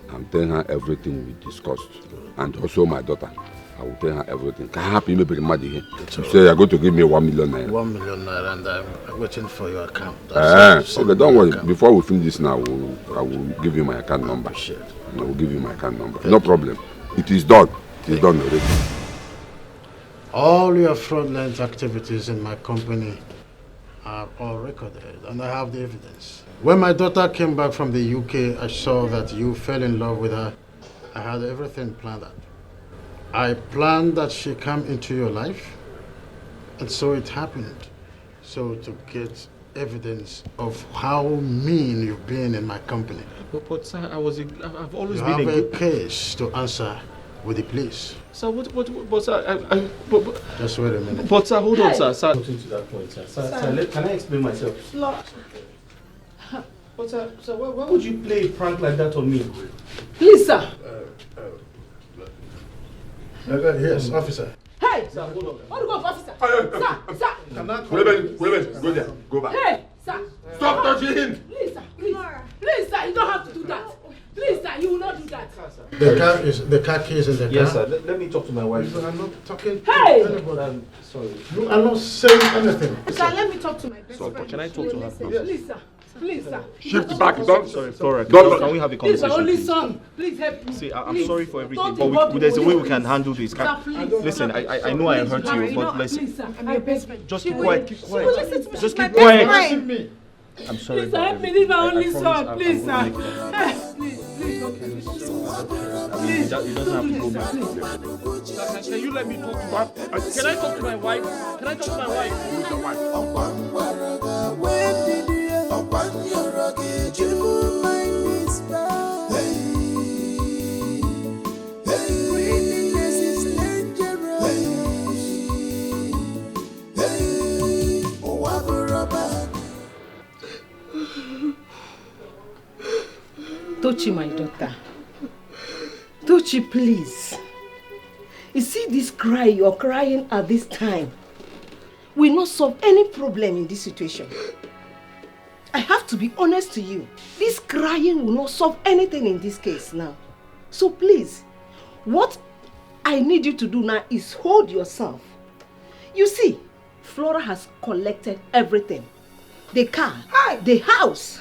and tell her everything we discussed. And also my daughter. I will tell her everything. Can I help you maybe mad here? You say you're going to give me 1 million naira. 1 million naira, and I'm waiting for your account. Okay, don't worry. Account. Before we finish this now, I will give you my account number. I will give you my account number. No problem. It is done. It is done already. All your fraudulent activities in my company are all recorded, and I have the evidence. When my daughter came back from the UK, I saw that you fell in love with her. I had everything planned out. I planned that she come into your life, and so it happened. So to get evidence of how mean you've been in my company. But sir, I've always you been have a good case to answer with the police. Sir, but sir, but just wait a minute. But sir, hold on, sir. Sir, to that point, sir. Sir, can I explain myself? But sir, why would you play a prank like that on me? Please, sir. Yes, officer. Hey! Sir, hold on. What do you go, officer? Sir! Wait, go there. Go back. Hey, sir! Stop touching him! Please, sir. Please, sir. You don't have to do that. Please, sir. you will not do that. The car keys in the car. Yes, sir. Let me talk to my wife. You are not talking Hey! to anybody. Sorry. You are not saying anything. Sir, let me talk to my best friend. Can I talk to her? Please, sir. Please, sir. Shift back, don't. Sorry, Flora. Don't. Can we have a Please, conversation? my only please? son. Please help me. See, I'm Please. sorry for everything, Don't but involve there's a way we police. can handle this. Sir, please. Listen, I know I hurt you, but listen. Please, sir. I'm your best friend. Just She keep will- quiet. she will listen to me. Just She's my keep best quiet. friend. I'm sorry. Please, about help me. everything. This is my I only promise son. I'm Please, gonna sir. make it right. Please, don't do this. It doesn't have to go back. Can you let me talk to her? Can I talk to my wife? Can I talk to my wife? Who is your wife? Tochi, my daughter. Tochi, please. You see this cry you're crying at this time will not solve any problem in this situation. I have to be honest to you. This crying will not solve anything in this case now. So please, what I need you to do now is hold yourself. You see, Flora has collected everything. The car, the house.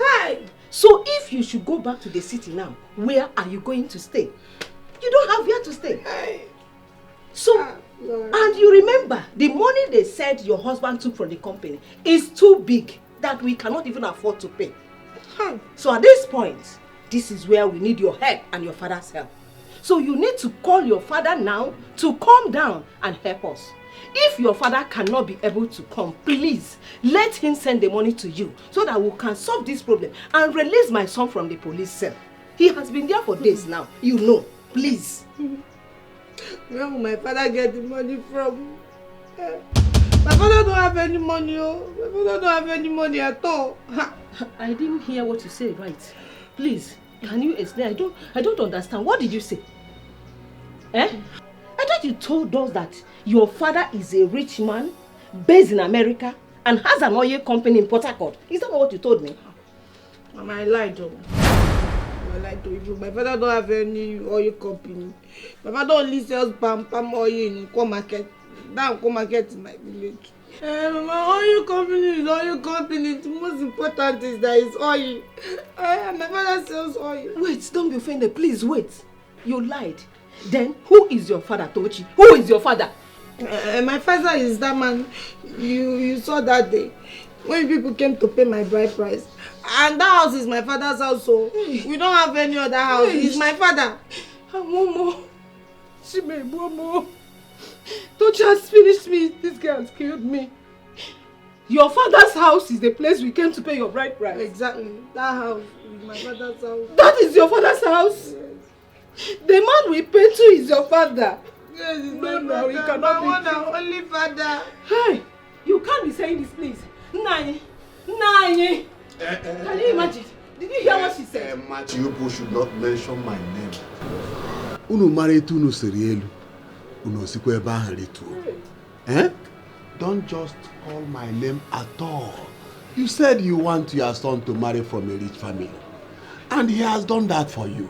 So if you should go back to the city now, where are you going to stay? You don't have where to stay. So, and you remember, the money they said your husband took from the company is too big that we cannot even afford to pay. So at this point, this is where we need your help and your father's help. So you need to call your father now to come down and help us. If your father cannot be able to come, please let him send the money to you so that we can solve this problem and release my son from the police cell. He has been there for days now, you know. Please. Where will my father get the money from? My father don't have any money. My father don't have any money at all. I didn't hear what you said, right? Please, can you explain? I don't understand. What did you say? I thought you told us that your father is a rich man based in America and has an oil company in Port Harcourt. Is that not what you told me? Mama, I lied to you. I lied to you. My father don't have any oil company. My father only sells palm oil in Nko market. That Nko market in my village. My oil company is oil company. The most important is that it's oil. My father sells oil. Wait, don't be offended. Please wait. You lied. Then who is your father, Tochi? Who is your father? My father is that man you saw that day when people came to pay my bride price. And that house is my father's house, so we don't have any other house. It's my father. Momo. Momo. Tochi has finished me. This girl has killed me. Your father's house is the place we came to pay your bride price. Exactly. That house is my father's house. That is your father's house? Yes. The man we pay to is your father. Yes, it's my father. He cannot be one and only father. Hey, you can't be saying this, please. Nani. Can you imagine? Did you hear what she said? You people should not mention my name. Unu maritu unu serielu. Unu sikwe baharitu. Don't just call my name at all. You said you want your son to marry from a rich family. And he has done that for you.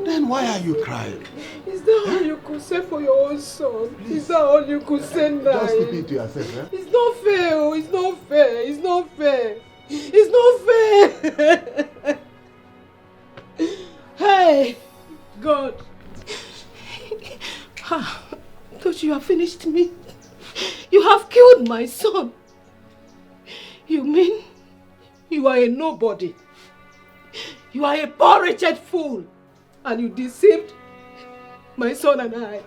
Then why are you crying? Is that all you could say for your own son? Please. Is that all you could say now? Just keep it to yourself, eh? It's not fair, oh. It's not fair. It's not fair. It's not fair. Hey, God. Don't you have finished me? You have killed my son. You mean you are a nobody? You are a poor wretched fool. And you deceived my son and I.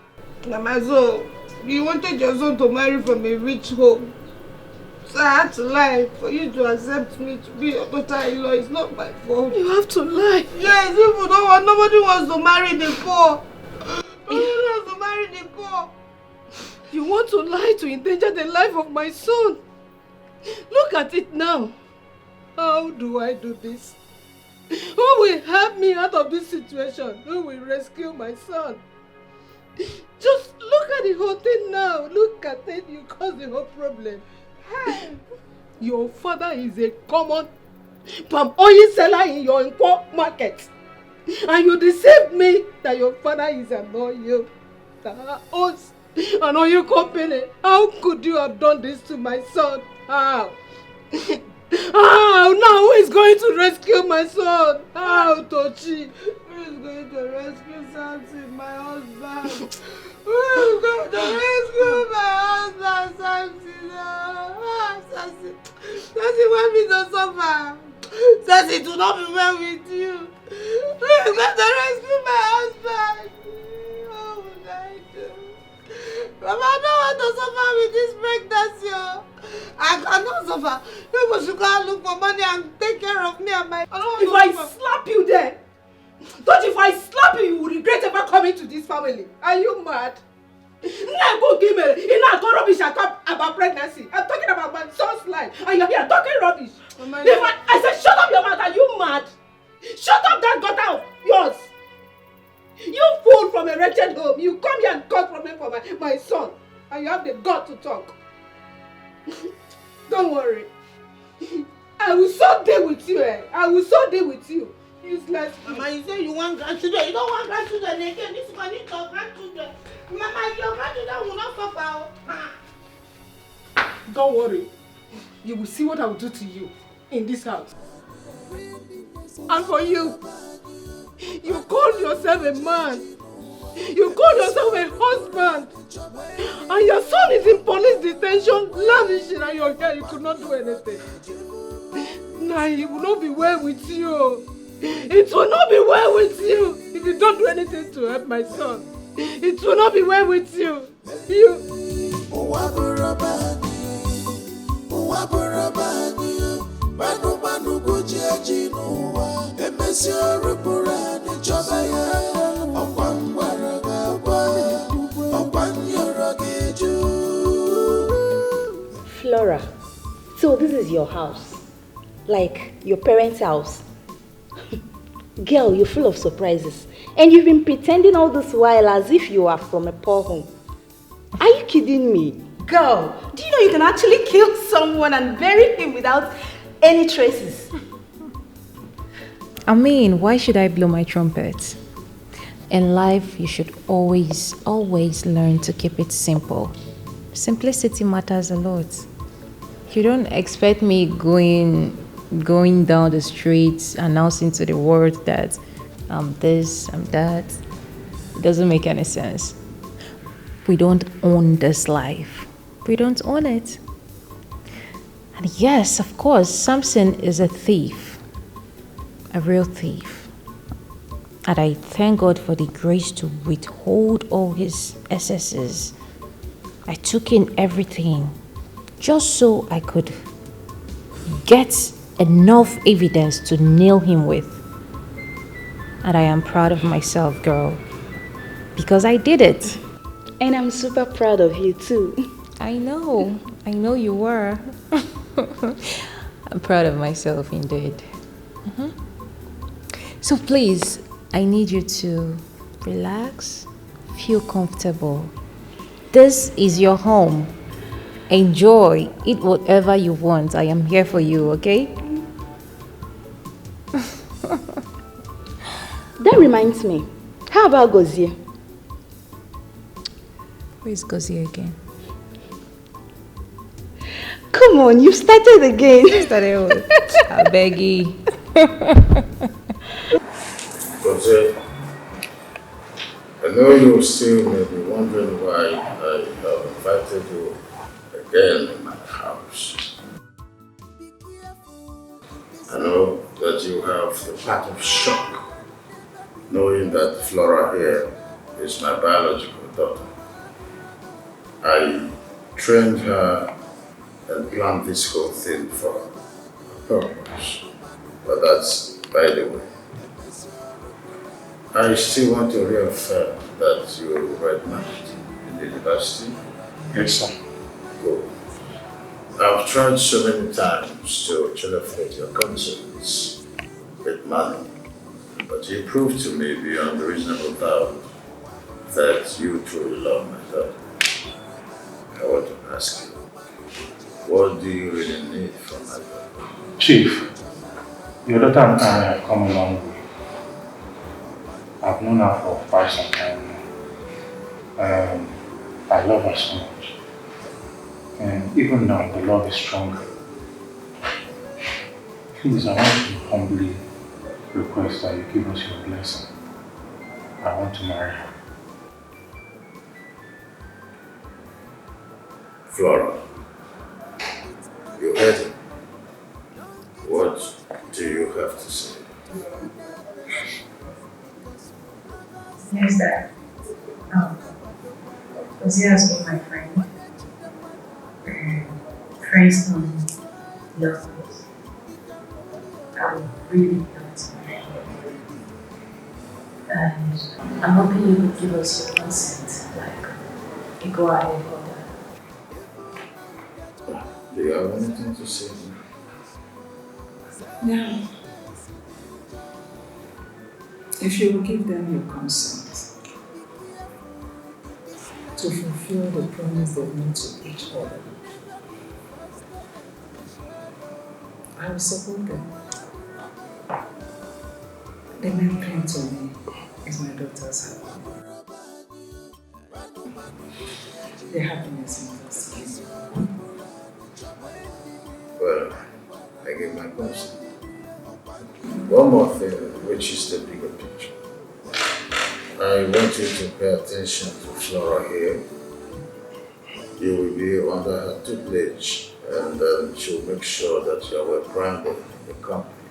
Mama, so you wanted your son to marry from a rich home. So I had to lie for you to accept me to be your daughter-in-law. It's not my fault. You have to lie. Yes, people don't want, nobody wants to marry the poor. Nobody wants to marry the poor. You want to lie to endanger the life of my son. Look at it now. How do I do this? Who will help me out of this situation? Who will rescue my son? Just look at the whole thing now. Look at it. You caused the whole problem. Your father is a common palm oil seller in your Nko market. And you deceived me that your father is an oil, that owns an oil company. How could you have done this to my son? How? How? Now who is going to rescue my son? How, Tochi? Who is going to rescue Samson, my husband? Who is going to rescue my husband, Samson? Samson, Samson want me to suffer. Samson, do not be well with you. Who is going to rescue my husband? What would I do? Mama, I don't want to suffer with this pregnancy. I cannot suffer. People should go and look for money and take care of me and my... If I slap you there, don't if I slap you, you will regret ever coming to this family. Are you mad? Go give me. You know, I talk rubbish about pregnancy. I'm talking about my son's life. And you're here talking rubbish. I said, shut up your mouth. Are you mad? Shut up that gutter of yours. You fool from a wretched home. You come here and cause problem for my son. And you have the gut to talk. Don't worry. I will so deal with you. I will so deal with you. Useless. Mama, you say you want grandchildren. You don't want grandchildren again. This money for grandchildren. Mama, your grandchildren will not suffer. Don't worry. You will see what I will do to you in this house. And for you, you call yourself a man. You call yourself a husband. And your son is in police detention, lavishing at your hair. You could not do anything. Nah, it will not be well with you. It will not be well with you if you don't do anything to help my son. It will not be well with you. Flora, so this is your house? Like your parents' house? Girl, you're full of surprises. And you've been pretending all this while as if you are from a poor home. Are you kidding me? Girl, do you know you can actually kill someone and bury him without any traces? I mean, why should I blow my trumpet? In life, you should always learn to keep it simple. Simplicity matters a lot. You don't expect me going down the streets announcing to the world that I'm this, I'm that. It doesn't make any sense. We don't own this life. We don't own it. And yes, of course, Samson is a thief. A real thief. And I thank God for the grace to withhold all his excesses. I took in everything just so I could get enough evidence to nail him with. And I am proud of myself, girl, because I did it. And I'm super proud of you too. I know you were. I'm proud of myself indeed. So please, I need you to relax, feel comfortable. This is your home. Enjoy, eat whatever you want. I am here for you, okay? That reminds me. How about Gozie? Who is Gozie again? Come on, you started again. I beg you. Gozie, I know you still may be wondering why I have invited you again in my house. I know that you have the part of shock knowing that Flora here is my biological daughter. I trained her and planned this whole thing for a purpose, but that's by the way. I still want to reaffirm that you read math in the university. Yes, sir. Good. I've tried so many times to chilliflate your conscience with money, but you proved to me beyond reasonable doubt that you truly love my daughter. I want to ask you, what do you really need from my daughter? Chief, your daughter and I have come a long way. I've known her for quite some time now. I love her so much. And even now, the love is stronger. Please, I want to humbly request that you give us your blessing. I want to marry her. Flora, you heard him. What do you have to say? Yes, Dad. Because he has been my friend. Friends don't love us. I'm really glad to marry him. And I'm hoping you would give us your consent, like a go ahead for that. Do you have anything to say? Yeah. If you will give them your consent to fulfill the promise they've made to each other, I will support them. The main thing to me is my daughter's happiness. Their happiness matters to me. Well, I give my consent. One more thing, which is the bigger picture. I want you to pay attention to Flora here. You will be under her tutelage, and she'll make sure that you are well branded in the company.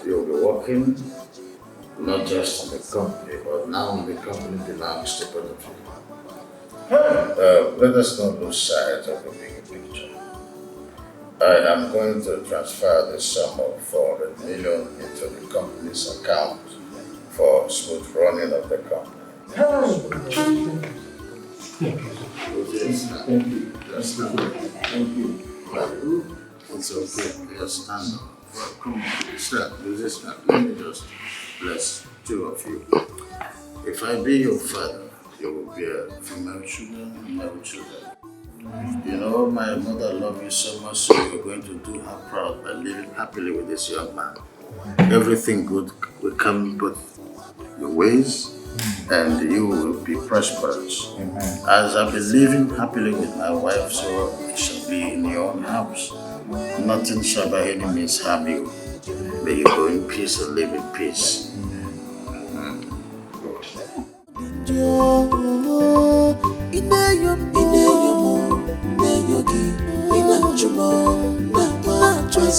You'll be working not just in the company, but now the company belongs to both of you. Let us not lose sight of the bigger picture. I am going to transfer the sum of 400 million into the company's account for smooth running of the company. Thank you. That's not Thank you. It's okay. Yes, stand up. Well, come on. Stand. Do this now. Let me just bless two of you. If I be your father, you will bear female children and male children. You know, my mother loved you so much, so you're going to do her proud by living happily with this young man. Everything good will come both your ways, and you will be prosperous. Amen. As I've been living happily with my wife, so it shall be in your own house. Nothing shall by any means harm you. May you go in peace and live in peace.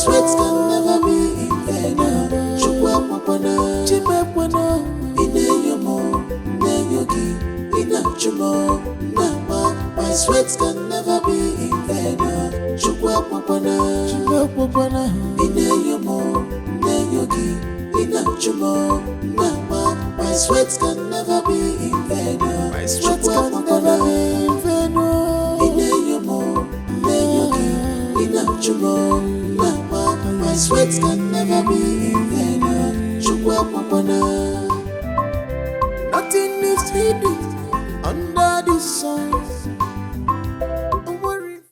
Sweats can never be in vain. My sweats can never be in vain. My sweats can never be in vain.